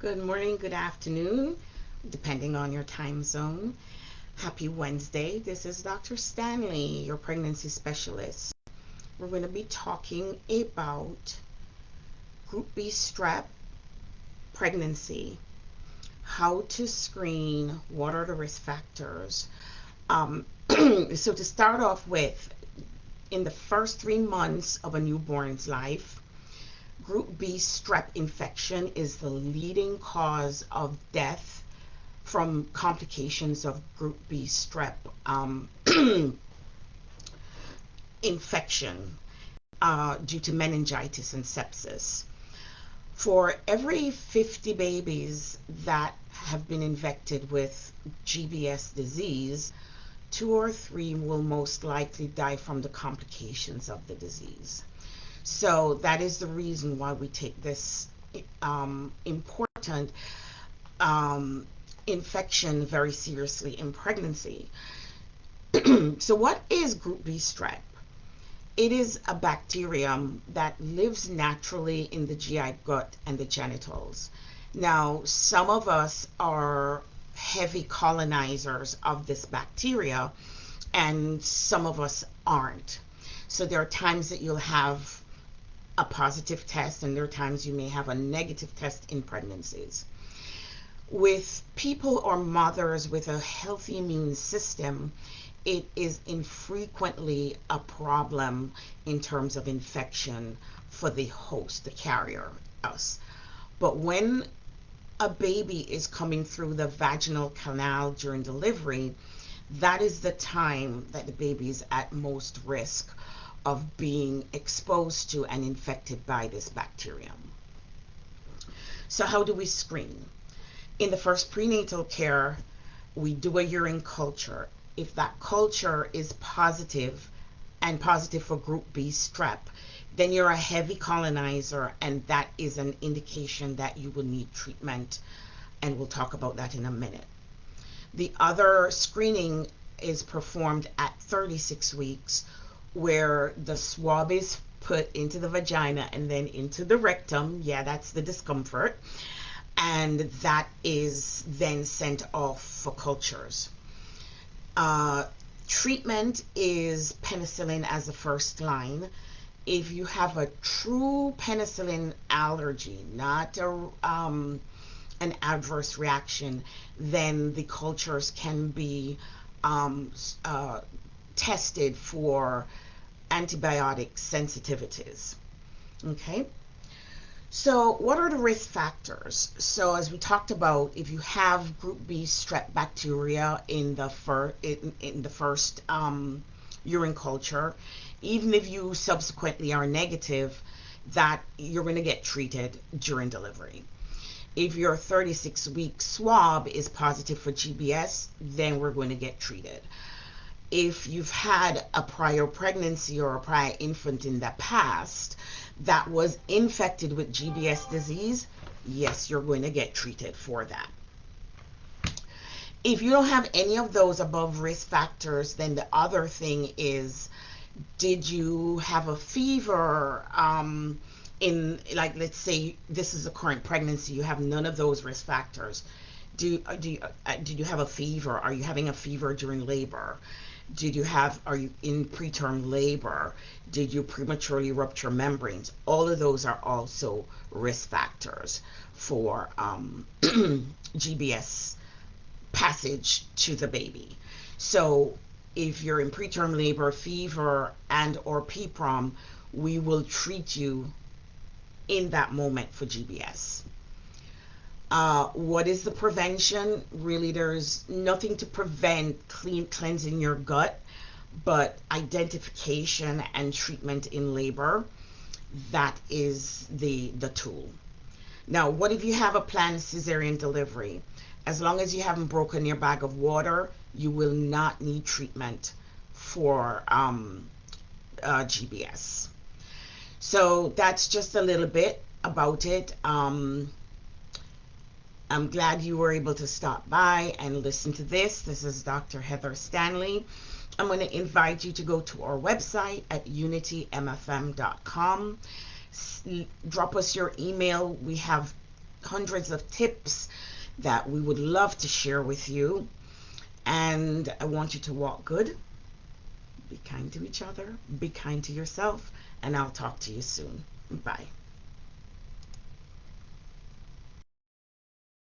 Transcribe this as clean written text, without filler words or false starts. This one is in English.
Good morning, good afternoon, depending on your time zone. Happy Wednesday. This is Dr. Stanley, your pregnancy specialist. We're going to be talking about Group B strep, pregnancy, how to screen, what are the risk factors. So, to start off with, in the first 3 months of a newborn's life, Group B strep infection is the leading cause of death from complications of Group B strep infection due to meningitis and sepsis. For every 50 babies that have been infected with GBS disease, 2 or 3 will most likely die from the complications of the disease. So that is the reason why we take this important infection very seriously in pregnancy. So, what is Group B strep? It is a bacterium that lives naturally in the GI gut and the genitals. Now, some of us are heavy colonizers of this bacteria, and some of us aren't. So, there are times that you'll have a positive test, and there are times you may have a negative test in pregnancies. With people or mothers with a healthy immune system, it is infrequently a problem in terms of infection for the host, the carrier, us. But when a baby is coming through the vaginal canal during delivery, that is the time that the baby is at most risk of being exposed to and infected by this bacterium. So, how do we screen? In the first prenatal care, we do a urine culture. If that culture is positive and positive for Group B strep, then you're a heavy colonizer, and that is an indication that you will need treatment. And we'll talk about that in a minute. The other screening is performed at 36 weeks, where the swab is put into the vagina and then into the rectum. Yeah, that's the discomfort. And that is then sent off for cultures. Treatment is penicillin as a first line. If you have a true penicillin allergy, not an adverse reaction, then the cultures can be tested for antibiotic sensitivities. Okay. So, what are the risk factors? So, as we talked about, if you have Group B strep bacteria in the first urine culture, even if you subsequently are negative, that you're going to get treated during delivery. If your 36-week swab is positive for GBS, then we're going to get treated. If you've had a prior pregnancy or a prior infant in the past that was infected with GBS disease, yes, you're going to get treated for that. If you don't have any of those above risk factors, then the other thing is, did you have a fever? Like, let's say this is a current pregnancy, you have none of those risk factors. Did you have a fever? Are you having a fever during labor? Are you in preterm labor? Did you prematurely rupture membranes? All of those are also risk factors for GBS passage to the baby. So if you're in preterm labor, fever, and or PPROM, we will treat you in that moment for GBS. What is the prevention? Really, there's nothing to prevent cleansing your gut, but identification and treatment in labor, that is the tool. Now, what if you have a planned cesarean delivery? As long as you haven't broken your bag of water, you will not need treatment for GBS. So that's just a little bit about it. I'm glad you were able to stop by and listen to this. This is Dr. Heather Stanley. I'm going to invite you to go to our website at unitymfm.com. Drop us your email. We have hundreds of tips that we would love to share with you. And I want you to walk good, be kind to each other, be kind to yourself, and I'll talk to you soon. Bye.